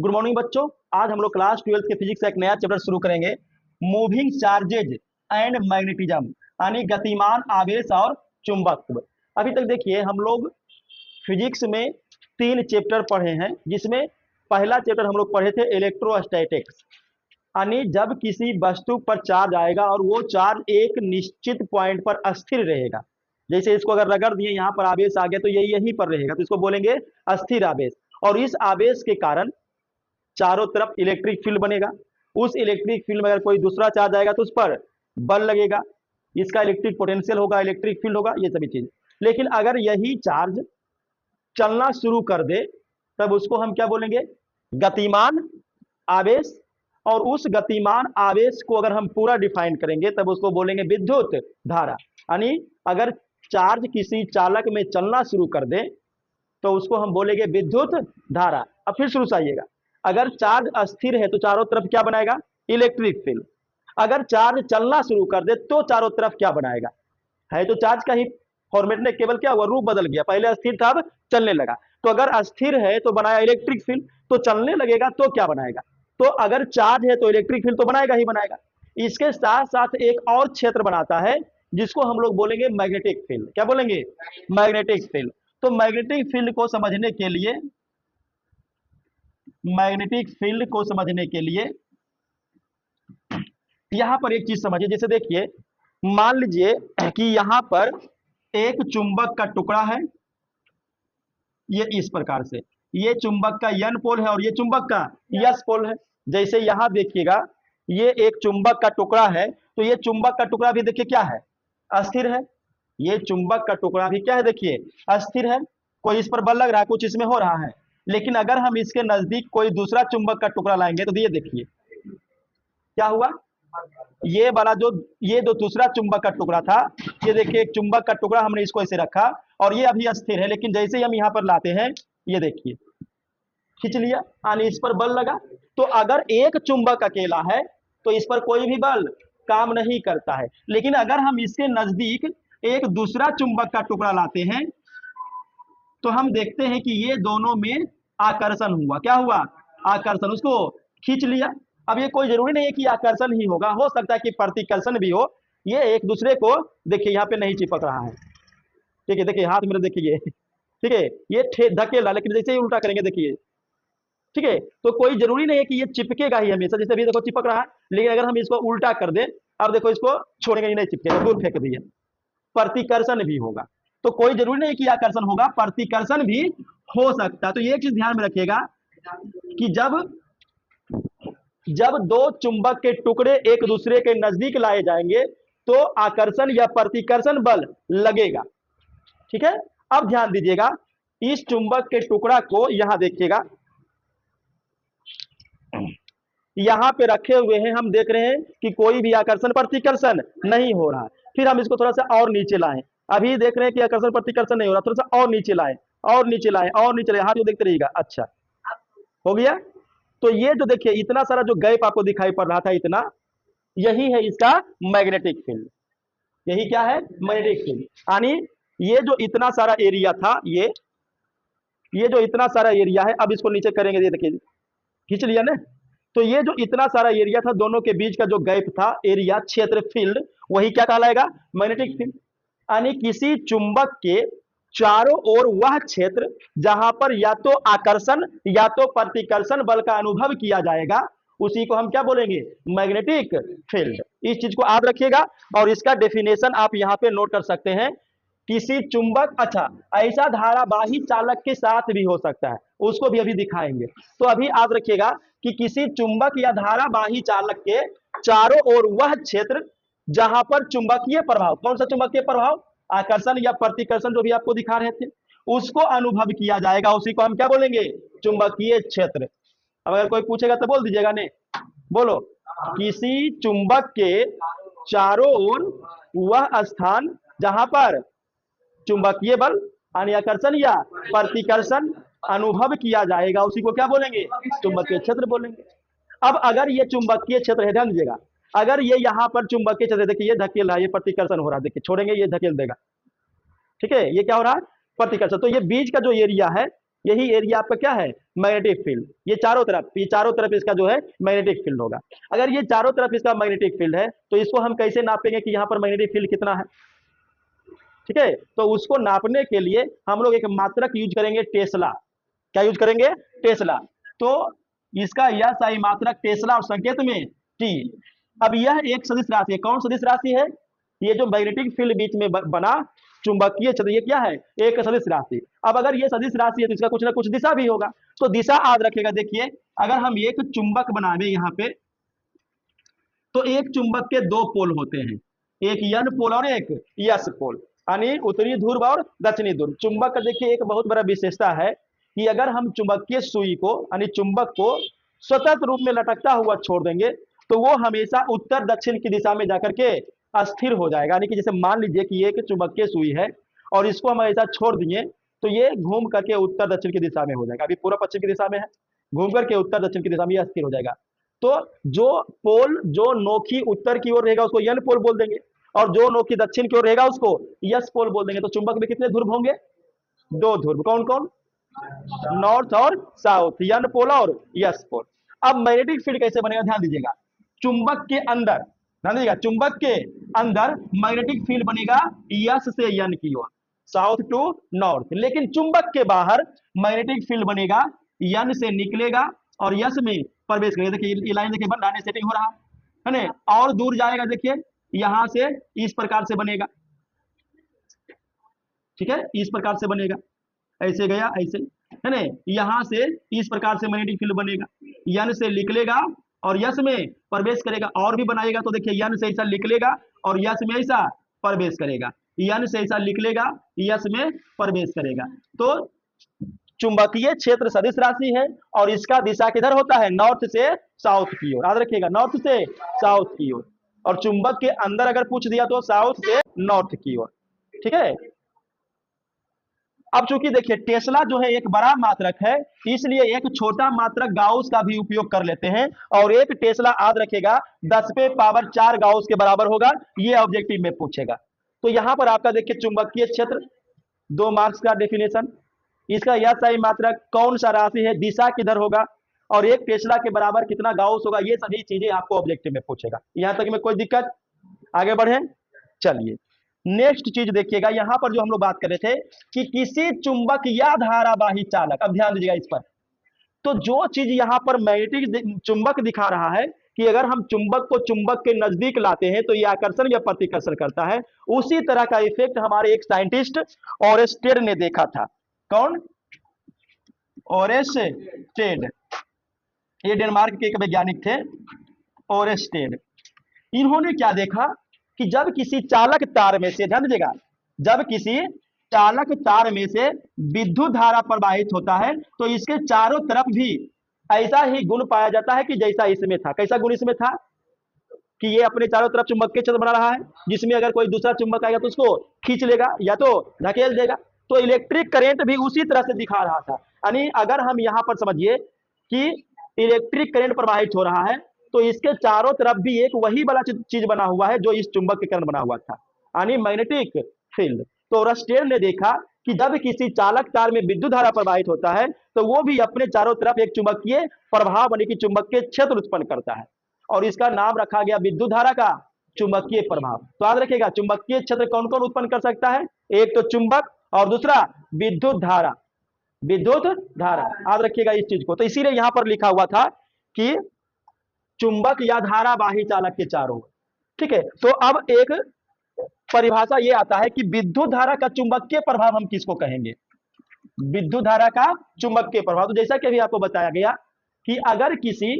Good morning बच्चों। आज हम लोग क्लास 12 के फिजिक्स का एक नया चैप्टर शुरू करेंगे, मूविंग चार्जेज एंड मैग्नेटिज्म, यानी गतिमान आवेश और चुंबकत्व। अभी तक देखिए हम लोग फिजिक्स में 3 चैप्टर पढ़े हैं, जिसमें पहला चैप्टर हम लोग पढ़े थे इलेक्ट्रोस्टैटिक्स, यानी जब किसी वस्तु पर चार्ज आएगा और वो चार्ज एक निश्चित पॉइंट पर अस्थिर रहेगा। जैसे इसको अगर रगड़ दिए, यहाँ पर आवेश आ गया तो ये यहीं पर रहेगा, तो इसको बोलेंगे अस्थिर आवेश। और इस आवेश के कारण चारों तरफ इलेक्ट्रिक फील्ड बनेगा। उस इलेक्ट्रिक फील्ड में अगर कोई दूसरा चार्ज आएगा तो उस पर बल लगेगा, इसका इलेक्ट्रिक पोटेंशियल होगा, इलेक्ट्रिक फील्ड होगा, ये सभी चीज। लेकिन अगर यही चार्ज चलना शुरू कर दे तब उसको हम क्या बोलेंगे? गतिमान आवेश। और उस गतिमान आवेश को अगर हम पूरा डिफाइन करेंगे तब उसको बोलेंगे विद्युत धारा। यानी अगर चार्ज किसी चालक में चलना शुरू कर दे तो उसको हम बोलेंगे विद्युत धारा। अब फिर शुरू से आइएगा, अगर चार्ज अस्थिर है तो चारों तरफ क्या बनाएगा? Electric field. अगर चार्ज चलना शुरू कर दे तो चारों तरफ क्या बनाएगा? है तो चार्ज का ही फॉर्मेट ने केवल क्या हुआ? रूप बदल गया, पहले अस्थिर था अब चलने लगा। तो अगर अस्थिर है तो बनाया इलेक्ट्रिक फील्ड, तो चलने लगेगा तो क्या बनाएगा? तो अगर चार्ज है तो इलेक्ट्रिक फील्ड तो बनाएगा ही बनाएगा। इसके साथ साथ एक और क्षेत्र बनाता है जिसको हम लोग बोलेंगे मैग्नेटिक फील्ड। क्या बोलेंगे? Magnetic field. तो मैग्नेटिक फील्ड को समझने के लिए यहां पर एक चीज समझिए। जैसे देखिए, मान लीजिए कि यहां पर एक चुंबक का टुकड़ा है, ये इस प्रकार से, ये चुंबक का एन पोल है और ये चुंबक का एस पोल है। जैसे यहां देखिएगा, ये एक चुंबक का टुकड़ा है, तो ये चुंबक का टुकड़ा भी देखिए क्या है? अस्थिर है। ये चुंबक का टुकड़ा भी क्या है? देखिए अस्थिर है। कोई इस पर बल लग रहा है, कुछ इसमें हो रहा है। लेकिन अगर हम इसके नजदीक कोई दूसरा चुंबक का टुकड़ा लाएंगे तो ये देखिए क्या हुआ? ये वाला ये जो दूसरा चुंबक का टुकड़ा था, ये देखिए एक चुंबक का टुकड़ा हमने इसको ऐसे रखा और ये अभी अस्थिर है, लेकिन जैसे ही हम यहाँ पर लाते हैं, ये देखिए खींच लिया, यानी इस पर बल लगा। तो अगर एक चुंबक अकेला है तो इस पर कोई भी बल काम नहीं करता है। लेकिन अगर हम इसके नजदीक एक दूसरा चुंबक का टुकड़ा लाते हैं तो हम देखते हैं कि ये दोनों में आकर्षण हुआ। क्या हुआ? आकर्षण। उसको खींच लिया। अब ये कोई जरूरी नहीं है कि आकर्षण ही होगा, हो सकता है कि प्रतिकर्षण भी हो। ये एक दूसरे को देखिए यहाँ पे नहीं चिपक रहा है, ठीक है? देखिए हाथ मेरे देखिए, ठीक है, ये धकेला, लेकिन जैसे ही उल्टा करेंगे देखिए, ठीक है? तो कोई जरूरी नहीं है कि ये चिपकेगा ही हमेशा। जैसे अभी देखो चिपक रहा है, लेकिन अगर हम इसको उल्टा कर दें, अब देखो इसको छोड़ेंगे नहीं चिपकेगा, दूर फेंक दिए, प्रतिकर्षण भी होगा। तो कोई जरूरी नहीं कि आकर्षण होगा, प्रतिकर्षण भी हो सकता है। तो ये चीज ध्यान में रखिएगा कि जब दो चुंबक के टुकड़े एक दूसरे के नजदीक लाए जाएंगे तो आकर्षण या प्रतिकर्षण बल लगेगा, ठीक है? अब ध्यान दीजिएगा, इस चुंबक के टुकड़ा को यहां देखिएगा, यहां पे रखे हुए हैं, हम देख रहे हैं कि कोई भी आकर्षण प्रतिकर्षण नहीं हो रहा। फिर हम इसको थोड़ा सा और नीचे लाएं, अभी देख रहे हैं कि आकर्षण प्रतिकर्षण नहीं हो रहा, थोड़ा सा और नीचे लाएं, और नीचे लाएं, और नीचे लाएं, हाथ जो देखते रहिएगा। अच्छा, हो गया? तो ये जो देखिए इतना सारा जो गैप आपको दिखाई पड़ रहा था, इतना, यही है इसका मैग्नेटिक फील्ड। यही क्या है? Magnetic field. यानी ये जो इतना सारा एरिया था, ये जो इतना सारा एरिया है, अब इसको नीचे करेंगे, ये देखिए खींच लिया ना। तो ये जो इतना सारा एरिया था, दोनों के बीच का जो गैप था, एरिया, क्षेत्र, फील्ड, वही क्या कहलाएगा? Magnetic field. यानी किसी चुंबक के चारों ओर वह क्षेत्र जहां पर या तो आकर्षण या तो प्रतिकर्षण बल का अनुभव किया जाएगा, उसी को हम क्या बोलेंगे? Magnetic field. इस चीज को याद रखिएगा और इसका डेफिनेशन आप यहां पे नोट कर सकते हैं। किसी चुंबक, अच्छा, ऐसा धारावाही चालक के साथ भी हो सकता है, उसको भी अभी दिखाएंगे। तो अभी याद रखिएगा कि किसी चुंबक या धारावाही चालक के चारों ओर वह क्षेत्र जहां पर चुंबकीय प्रभाव, कौन सा चुंबकीय प्रभाव? आकर्षण या प्रतिकर्षण, जो भी आपको दिखा रहे थे, उसको अनुभव किया जाएगा, उसी को हम क्या बोलेंगे? चुंबकीय क्षेत्र। अब अगर कोई पूछेगा तो बोल दीजिएगा, ने बोलो, किसी चुंबक के चारों ओर वह स्थान जहां पर चुंबकीय बल यानी आकर्षण या प्रतिकर्षण अनुभव किया जाएगा, उसी को क्या बोलेंगे? चुंबकीय क्षेत्र बोलेंगे। अब अगर ये चुंबकीय क्षेत्र है, ध्यान दीजिएगा, अगर ये यहाँ पर चुंबकीय क्षेत्र, देखिए ये धकेल रहा है, ये प्रतिकर्षण हो रहा है, देखिए छोड़ेंगे ये धकेल देगा, ठीक है? ये क्या हो रहा है? प्रतिकर्षण। तो ये बीच का जो एरिया है, यही एरिया आपका क्या है, मैग्नेटिक फील्ड। ये चारों तरफ इसका जो है मैग्नेटिक फील्ड होगा। अगर ये चारों तरफ इसका मैग्नेटिक फील्ड है तो इसको हम कैसे नापेंगे कि यहाँ पर मैग्नेटिक फील्ड कितना है। ठीक है, तो उसको नापने के लिए हम लोग एक मात्रक यूज करेंगे, टेस्ला। क्या यूज करेंगे, टेस्ला। तो इसका यह सही मात्रक टेस्ला और संकेत में टी। अब यह एक सदिश राशि है। कौन सदिश राशि है, ये जो मैग्नेटिक फील्ड बीच में बना चुंबकीय क्षेत्र, ये क्या है, एक सदिश राशि। अब अगर ये सदिश राशि है तो इसका कुछ ना कुछ दिशा भी होगा, तो दिशा याद रखेगा। देखिए अगर हम एक चुंबक बनावे यहाँ पे, तो एक चुंबक के दो पोल होते हैं, एक यन पोल और एक यस पोल, यानी उत्तरी ध्रुव और दक्षिणी ध्रुव। चुंबक का देखिए एक बहुत बड़ा विशेषता है कि अगर हम चुंबकीय सुई को यानी चुंबक को स्वतंत्र रूप में लटकता हुआ छोड़ देंगे तो वो हमेशा उत्तर दक्षिण की दिशा में जाकर के अस्थिर हो जाएगा। यानी कि जैसे मान लीजिए कि ये एक चुंबकीय सुई है और इसको हम ऐसा छोड़ दिए तो ये घूम करके उत्तर दक्षिण की दिशा में हो जाएगा। अभी पूर्व पश्चिम की दिशा में है, घूम करके उत्तर दक्षिण की दिशा में अस्थिर हो जाएगा। तो जो पोल जो नोखी उत्तर की ओर रहेगा उसको यन पोल बोल देंगे, और जो नोखी दक्षिण की ओर रहेगा उसको यस पोल बोल देंगे। तो चुंबक में कितने ध्रुव होंगे, दो ध्रुव। कौन कौन, नॉर्थ और साउथ, यन पोल और यस पोल। अब मैग्नेटिक फील्ड कैसे बनेगा, ध्यान दीजिएगा। चुंबक के अंदर, ध्यान दीजिएगा, चुंबक के अंदर मैग्नेटिक फील्ड बनेगा यस से यन की ओर, साउथ टू नॉर्थ। लेकिन चुंबक के बाहर मैग्नेटिक फील्ड बनेगा यन से निकलेगा और यस में प्रवेश करेगा। देखिए ये लाइन देखिए बन रहा है, सेटिंग हो रहा है ना, और दूर जाएगा। देखिए यहां से इस प्रकार से बनेगा, ठीक है, इस प्रकार से बनेगा, ऐसे गया ऐसे, है ना, यहां से इस प्रकार से मैग्नेटिक फील्ड बनेगा, यन से निकलेगा और यस में प्रवेश करेगा। और भी बनाएगा तो देखिए यन से ऐसा निकलेगा और यस में ऐसा प्रवेश करेगा, यन से ऐसा निकलेगा, यस में प्रवेश करेगा। तो चुंबकीय क्षेत्र सदिश राशि है और इसका दिशा किधर होता है, नॉर्थ से साउथ की ओर। याद रखिएगा, नॉर्थ से साउथ की ओर। और चुंबक के अंदर अगर पूछ दिया तो साउथ से नॉर्थ की ओर। ठीक है, अब चूंकि देखिए टेस्ला जो है एक बड़ा मात्रक है, इसलिए एक छोटा मात्रक गाउस का भी उपयोग कर लेते हैं, और एक टेस्ला याद रखेगा 10⁴ गाउस के बराबर होगा। ये ऑब्जेक्टिव में पूछेगा। तो यहां पर आपका देखिए चुंबकीय क्षेत्र 2 मार्क्स का डेफिनेशन, इसका यह सही मात्रक कौन सा राशि है, दिशा किधर होगा, और एक टेस्ला के बराबर कितना गाउस होगा, ये सभी चीजें आपको ऑब्जेक्टिव में पूछेगा। यहां तक में कोई दिक्कत, आगे बढ़े। चलिए नेक्स्ट चीज देखिएगा, यहां पर जो हम लोग बात कर रहे थे कि किसी चुंबक या धारावाही चालक, अब ध्यान दीजिएगा इस पर। तो जो चीज यहां पर मैग्नेटिक चुंबक दिखा रहा है कि अगर हम चुंबक को चुंबक के नजदीक लाते हैं तो ये आकर्षण या प्रतिकर्षण करता है, उसी तरह का इफेक्ट हमारे एक साइंटिस्ट ओरेस्टेड ने देखा था। कौन, ओरेस्टेड, ये डेनमार्क के एक वैज्ञानिक थे, ओरेस्टेड। इन्होंने क्या देखा कि जब किसी चालक तार में से, ध्यान दीजिएगा, जब किसी चालक तार में से विद्युत धारा प्रवाहित होता है तो इसके चारों तरफ भी ऐसा ही गुण पाया जाता है कि जैसा इसमें था। कैसा गुण इसमें था कि ये अपने चारों तरफ चुंबकीय क्षेत्र बना रहा है, जिसमें अगर कोई दूसरा चुंबक आएगा तो उसको खींच लेगा या तो धकेल देगा। तो इलेक्ट्रिक करंट भी उसी तरह से दिखा रहा था। यानी अगर हम यहां पर समझिए कि इलेक्ट्रिक करंट प्रवाहित हो रहा है तो इसके चारों तरफ भी एक वही वाला चीज बना हुआ है जो इस चुंबक के कारण बना हुआ था, यानी मैग्नेटिक फील्ड। तो ओरेस्टेड ने देखा कि जब किसी चालक तार में विद्युत धारा प्रवाहित होता है तो वो भी अपने चारों तरफ एक चुंबकीय प्रभाव यानी कि चुंबकीय क्षेत्र उत्पन्न करता है, और इसका नाम रखा गया विद्युत धारा का चुंबकीय प्रभाव। तो याद रखिएगा चुंबकीय क्षेत्र कौन कौन उत्पन्न कर सकता है, एक तो चुंबक और दूसरा विद्युत धारा, विद्युत धारा। याद रखिएगा इस चीज को। तो इसीलिए यहां पर लिखा हुआ था कि चुंबक या धारावाही चालक के चारों। ठीक है, तो अब एक परिभाषा ये आता है कि विद्युत धारा का चुंबकीय प्रभाव हम किसको कहेंगे, विद्युत धारा का चुंबकीय प्रभाव। तो जैसा कि अभी आपको बताया गया कि अगर किसी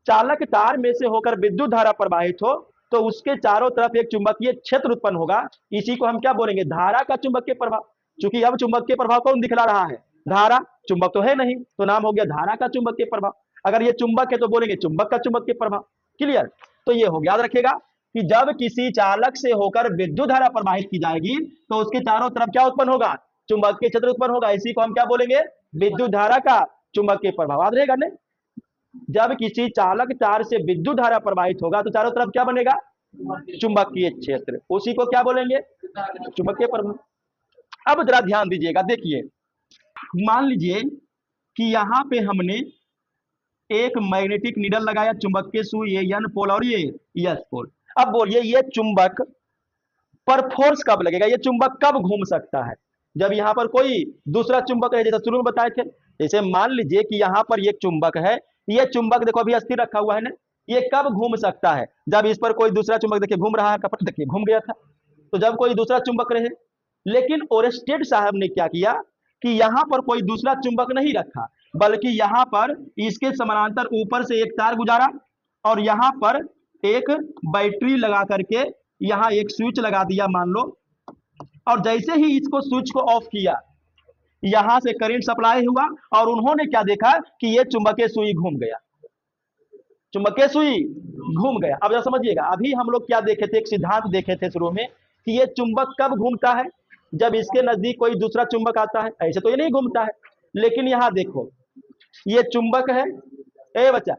चालक तार में से होकर विद्युत धारा प्रवाहित हो तो उसके चारों तरफ एक चुंबकीय क्षेत्र उत्पन्न होगा, इसी को हम क्या बोलेंगे, धारा का चुंबकीय प्रभाव। चूंकि अब चुंबकीय प्रभाव कौन दिखला रहा है, धारा, चुंबक तो है नहीं, तो नाम हो गया धारा का चुंबकीय प्रभाव। अगर ये चुंबक है तो बोलेंगे चुंबक का चुंबकीय प्रभाव। क्लियर, तो ये हो गया। याद रखिएगा कि जब किसी चालक से होकर विद्युत धारा प्रवाहित की जाएगी तो उसके चारों तरफ क्या उत्पन्न होगा, चुंबकीय क्षेत्र उत्पन्न होगा। इसी को हम क्या बोलेंगे, विद्युत धारा का चुंबकीय प्रभाव। याद रहेगा ने, जब किसी चालक तार से विद्युत धारा प्रवाहित होगा तो चारों तरफ क्या बनेगा, चुंबकीय क्षेत्र, उसी को क्या बोलेंगे, चुंबकीय प्रभाव। अब जरा ध्यान दीजिएगा, देखिए मान लीजिए कि यहाँ पे हमने एक मैग्नेटिक नीडल लगाया, चुंबकीय सुई, ये एन पोल और ये एस पोल। अब बोलिए ये चुंबक पर फोर्स कब लगेगा, ये चुंबक कब घूम सकता है? जब यहाँ पर कोई दूसरा चुंबक है, जैसे शुरू में बताए थे। जैसे मान लीजिए कि यहाँ पर ये चुंबक है, ये चुंबक देखो अभी अस्थिर रखा हुआ है ना, ये कब घूम सकता है? जब इस पर कोई दूसरा चुंबक देखिए घूम रहा है, कपट देखिए घूम गया था। तो जब कोई दूसरा चुंबक रहे, लेकिन ओरेस्टेड साहब ने क्या किया कि यहाँ पर कोई दूसरा चुंबक नहीं रखा, बल्कि यहाँ पर इसके समानांतर ऊपर से एक तार गुजारा और यहाँ पर एक बैटरी लगा करके यहाँ एक स्विच लगा दिया मान लो, और जैसे ही इसको स्विच को ऑफ किया, यहां से करंट सप्लाई हुआ और उन्होंने क्या देखा कि ये चुंबकीय सुई घूम गया, चुंबकीय सुई घूम गया। अब जरा समझिएगा, अभी हम लोग क्या देखे थे, एक सिद्धांत देखे थे शुरू में कि ये चुंबक कब घूमता है, जब इसके नजदीक कोई दूसरा चुंबक आता है। ऐसे तो ये नहीं घूमता है, लेकिन यहां देखो ये चुंबक है, ए बच्चा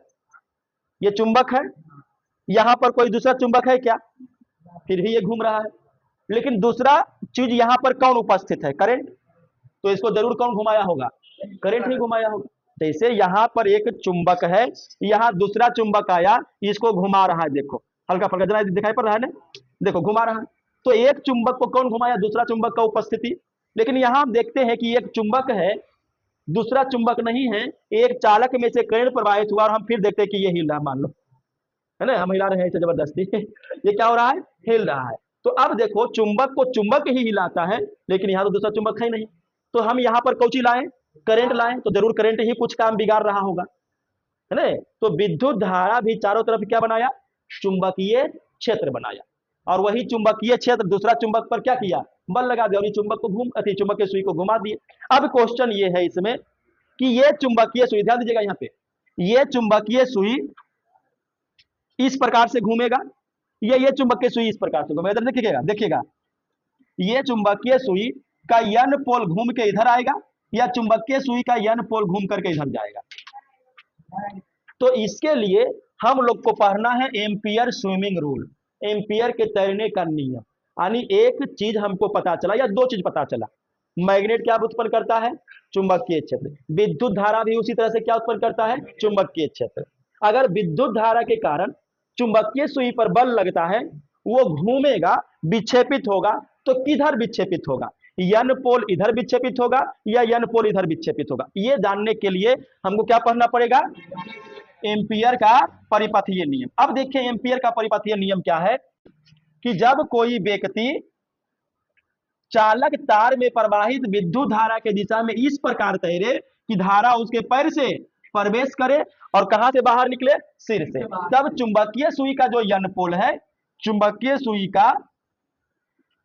ये चुंबक है, यहां पर कोई दूसरा चुंबक है क्या, फिर भी ये घूम रहा है। लेकिन दूसरा चीज यहां पर कौन उपस्थित है, करंट, तो इसको जरूर कौन घुमाया होगा, करंट ही घुमाया होगा। जैसे यहां पर एक चुंबक है, यहां दूसरा चुंबक आया, इसको घुमा रहा है, देखो हल्का फल्का जरा दिखाई पड़ रहा है ना, देखो घुमा रहा है। तो एक चुंबक को कौन घुमाया, दूसरा चुंबक का उपस्थिति। लेकिन यहां हम देखते हैं कि एक चुंबक है, दूसरा चुंबक नहीं है, एक चालक में से करंट प्रवाहित हुआ और हम फिर देखते हैं कि ये हिल रहा, मान लो है ना, हम हिला रहे हैं इसे जबरदस्ती ये क्या हो रहा है, हिल रहा है। तो अब देखो चुंबक को चुंबक ही हिलाता है, लेकिन यहाँ तो दूसरा चुंबक है नहीं, तो हम यहाँ पर कौची लाएं, करंट लाएं, तो जरूर करंट ही कुछ काम बिगाड़ रहा होगा, है ना। तो विद्युत धारा भी चारों तरफ क्या बनाया, चुंबकीय क्षेत्र बनाया, और वही चुंबकीय क्षेत्र दूसरा चुंबक पर क्या किया, बल लगा दिया और ये चुंबक को चुंबक के सुई को घुमा दिए। अब क्वेश्चन ये है इसमें कि ये चुंबकीय सुई, ध्यान दीजिएगा यहाँ पे, ये चुंबकीय सुई इस प्रकार से घूमेगा, ये चुंबकीय सुई इस प्रकार से घूमेगा, इधर देखिएगा, देखिएगा ये चुंबकीय सुई का यन पोल घूम के इधर आएगा, या चुंबकीय सुई का यन पोल घूम करके इधर जाएगा। तो इसके लिए हम लोग को पढ़ना है एम्पियर स्विमिंग रूल, एम्पियर के तैरने का नियम। यानी एक चीज हमको पता चला या दो चीज पता चला, मैग्नेट क्या उत्पन्न करता है, चुंबकीय क्षेत्र, विद्युत धारा भी उसी तरह से क्या उत्पन्न करता है, चुंबकीय क्षेत्र। अगर विद्युत धारा के कारण चुंबकीय सुई पर बल लगता है, वो घूमेगा, विक्षेपित होगा, तो किधर विक्षेपित होगा, यन पोल इधर विक्षेपित होगा या यन पोल इधर विक्षेपित होगा। ये जानने के लिए हमको क्या पढ़ना पड़ेगा, एम्पियर का परिपथीय नियम। अब देखिए एम्पियर का परिपथीय नियम क्या है कि जब कोई व्यक्ति चालक तार में प्रवाहित विद्युत धारा के दिशा में इस प्रकार तैरे कि धारा उसके पैर से प्रवेश करे और कहां से बाहर निकले, सिर से, तब चुंबकीय सुई का जो यन पोल है, चुंबकीय सुई का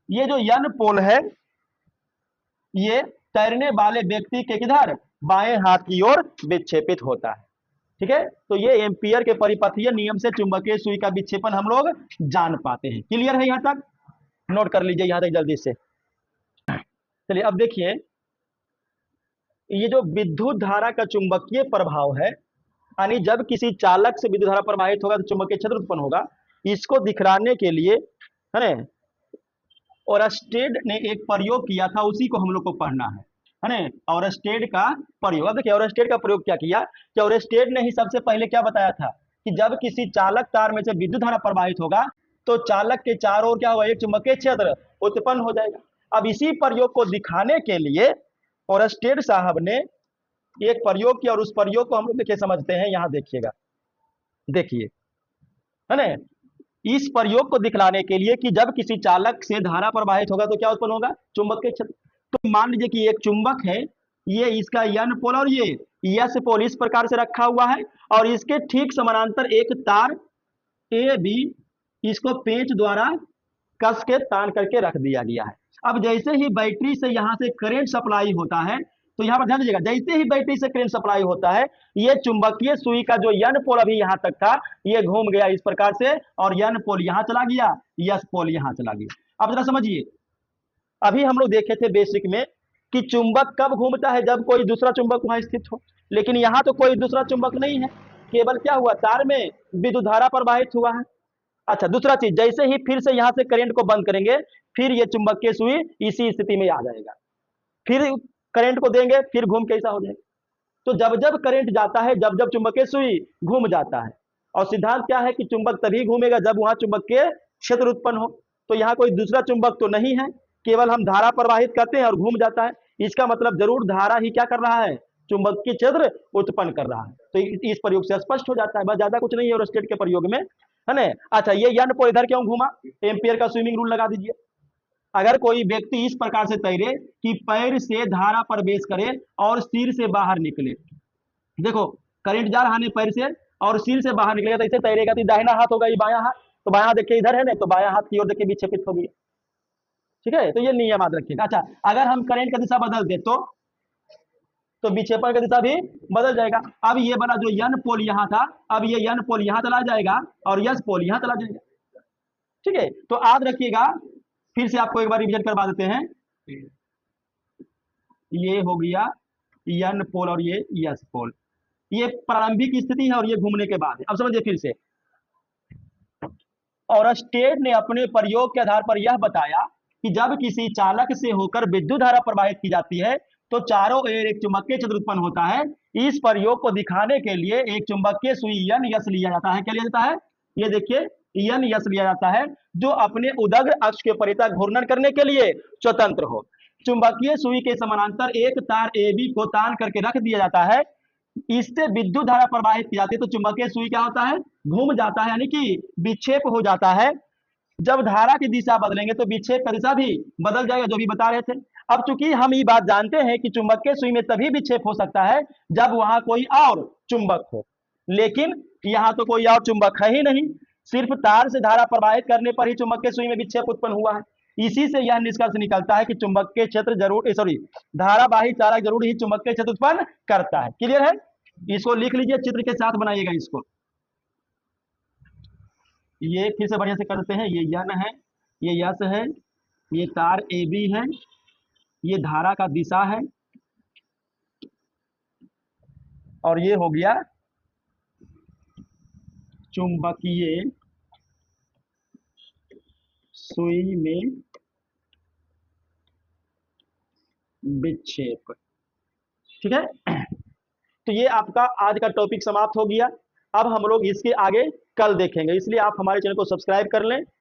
ये जो यन पोल है, ये तैरने वाले व्यक्ति के किधर, बाएं हाथ की ओर विक्षेपित होता है। ठीक है, तो ये एम्पियर के परिपथीय नियम से चुंबकीय सुई का विक्षेपण हम लोग जान पाते हैं। क्लियर है, यहां तक नोट कर लीजिए यहां तक जल्दी से। चलिए अब देखिए, ये जो विद्युत धारा का चुंबकीय प्रभाव है, यानी जब किसी चालक से विद्युत धारा प्रवाहित होगा तो चुंबकीय क्षेत्र उत्पन्न होगा, इसको दिखलाने के लिए है ना ओरस्टेड ने एक प्रयोग किया था, उसी को हम लोग को पढ़ना है ना, ओरस्टेड का प्रयोग। अब देखिए ओरस्टेड का प्रयोग क्या किया कि ओरस्टेड ने ही सबसे पहले क्या बताया था कि जब किसी चालक तार में से विद्युत धारा प्रवाहित होगा तो चालक के चारों ओर क्या होगा, एक चुंबकीय क्षेत्र उत्पन्न हो जाएगा। अब इसी प्रयोग को दिखाने के लिए ओरस्टेड साहब ने एक प्रयोग किया, और उस प्रयोग को हम लोग देखिए समझते हैं। यहां देखिएगा, देखिए है ना, इस प्रयोग को दिखलाने के लिए कि जब किसी चालक से धारा प्रवाहित होगा तो क्या उत्पन्न होगा, चुंबकीय क्षेत्र। तो मान लीजिए कि एक चुंबक है, ये इसका यन पोल और ये यस पोल इस प्रकार से रखा हुआ है, और इसके ठीक समानांतर एक तार ए बी, इसको पेंच द्वारा कस के तान करके रख दिया गया है। अब जैसे ही बैटरी से यहां से करंट सप्लाई होता है, तो यहां पर ध्यान दीजिएगा, जैसे ही बैटरी से करंट सप्लाई होता है, ये चुंबकीय सुई का जो यन पोल अभी यहां तक था, ये घूम गया इस प्रकार से, और यन पोल यहां चला गया, यस पोल यहां चला गया। अब जरा समझिए, अभी हम लोग देखे थे बेसिक में कि चुंबक कब घूमता है, जब कोई दूसरा चुंबक वहां स्थित हो, लेकिन यहां तो कोई दूसरा चुंबक नहीं है, केवल क्या हुआ, तार में विद्युत धारा प्रवाहित हुआ है। अच्छा, दूसरा चीज, जैसे ही फिर से यहां से करंट को बंद करेंगे, फिर ये चुंबकीय सुई इसी स्थिति में आ जाएगा, फिर करंट को देंगे फिर घूम के ऐसा हो जाएगा। तो जब जब करंट जाता है, जब जब चुंबकीय सुई घूम जाता है, और सिद्धांत क्या है कि चुंबक तभी घूमेगा जब वहां चुंबकीय क्षेत्र उत्पन्न हो। तो यहाँ कोई दूसरा चुंबक तो नहीं है, केवल हम धारा प्रवाहित करते हैं और घूम जाता है। इसका मतलब जरूर धारा ही क्या कर रहा है, चुंबकीय क्षेत्र उत्पन्न कर रहा है। तो इस प्रयोग से स्पष्ट हो जाता है, बस ज्यादा कुछ नहीं है एरोस्टेट के प्रयोग में, है ना। अच्छा, ये यन पोल इधर क्यों घूमा, एम्पियर का स्विमिंग रूल लगा दीजिए। अगर कोई व्यक्ति इस प्रकार से तैरे कि पैर से धारा प्रवेश करे और सिर से बाहर निकले, देखो करंट जा रहा है पैर से और सिर से बाहर निकलेगा, तो इसे तैरेगा तो दाहिना हाथ होगा, ये बायां हाथ, तो बायां हाथ देखिए इधर है ना, तो बायां हाथ की ओर देखिए विक्षेपित होगी। ठीक है, तो ये नियम याद रखिएगा। अच्छा, अगर हम करंट का दिशा बदल दे तो विक्षेपण का दिशा भी बदल जाएगा। अब ये बड़ा जो यन पोल यहाँ था, अब ये यन पोल यहाँ चला जाएगा और यस पोल यहाँ चला जाएगा। ठीक है, तो याद रखिएगा, फिर से आपको एक बार रिविजन करवा देते हैं। ये हो गया यन पोल और ये यस पोल, ये प्रारंभिक स्थिति है और ये घूमने के बाद है। अब समझिए फिर से, और स्टेट ने अपने प्रयोग के आधार पर यह बताया कि जब किसी चालक से होकर विद्युत धारा प्रवाहित की जाती है तो चारों ओर एक चुंबकीय क्षेत्र उत्पन्न होता है। इस प्रयोग को दिखाने के लिए एक चुंबकीय सुई यन यस लिया जाता है। क्या लिया जाता है, ये देखिए यन यस लिया जाता है, जो अपने उदग्र अक्ष के परितः घूर्णन करने के लिए स्वतंत्र हो। चुंबकीय सुई के समानांतर एक तार ए बी को तान करके रख दिया जाता है, इससे विद्युत धारा प्रवाहित की जाती है। तो चुंबकीय सुई क्या होता है, घूम जाता है, यानी कि विक्षेप हो जाता है। जब धारा की दिशा बदलेंगे तो विक्षेप का दिशा भी बदल जाएगा, जो भी बता रहे थे। अब चूंकि हम ये बात जानते हैं कि चुंबकीय सुई में तभी विक्षेप हो सकता है जब वहां कोई और चुंबक हो, लेकिन यहाँ तो कोई और चुंबक है ही नहीं, सिर्फ तार से धारा प्रवाहित करने पर ही चुंबकीय सुई में विक्षेप उत्पन्न हुआ है। इसी से यह निष्कर्ष निकलता है कि चुंबकीय क्षेत्र जरूर धारावाही चालक जरूर ही चुंबकीय क्षेत्र उत्पन्न करता है। क्लियर है, इसको लिख लीजिए, चित्र के साथ बनाइएगा इसको। ये फिर से बढ़िया से कर देते हैं, ये यन है, ये यस है, ये तार ए बी है, ये धारा का दिशा है, और ये हो गया चुंबकीय सुई में विक्षेप। ठीक है, तो ये आपका आज का टॉपिक समाप्त हो गया। अब हम लोग इसके आगे कल देखेंगे, इसलिए आप हमारे चैनल को सब्सक्राइब कर लें।